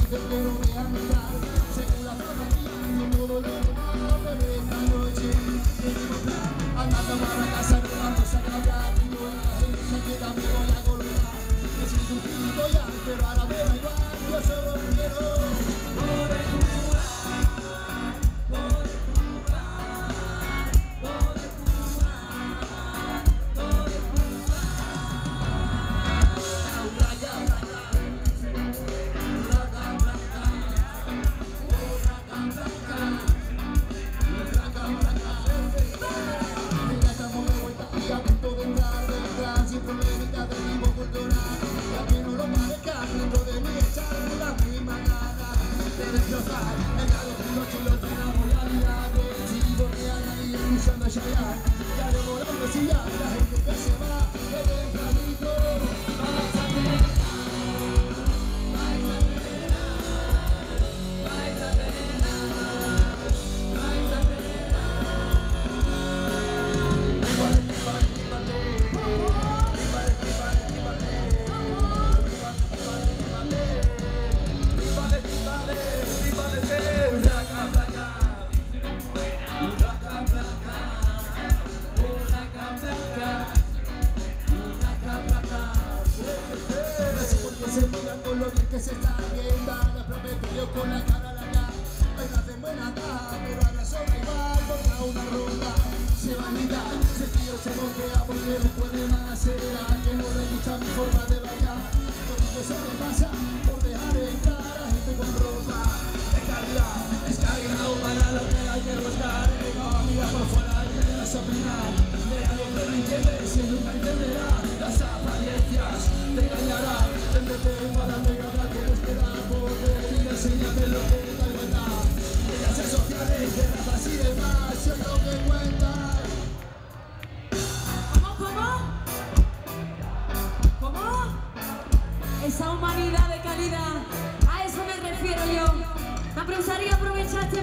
te quiero me andar. Según la familia, y todo lo demás, bebé, esta noche tenemos plan. Andando para casa, no vamos a hablar. Y no la gente se queda, me voy a golpear. Me siento un poquito ya, pero ahora me da igual. Yo solo quiero poder jugar. Ya demoramos y ya la gente que se va, que tempranito vas a tener. Con lo bien que se está viendo, la prometió con la cara a la cara. Bailas en buena caja, pero ahora sobra igual, porque a una ronda se va a gritar. Si el tío se bloquea porque no puede más, será que no le gusta mi forma de bailar. Lo que se me pasa por dejar entrar a gente con ropa de calidad. Descargado para lo que hay que buscar. Mira por fuera y te das a opinar. De algo que no entiendes y nunca entenderás. Las apariencias te engañarán. Para pegar que esperar poder y enséñame lo que da igualdad. Redes sociales, guerras y demás, eso es lo que cuenta. ¿Cómo? Esa humanidad de calidad, a eso me refiero yo. Me gustaría aprovechar este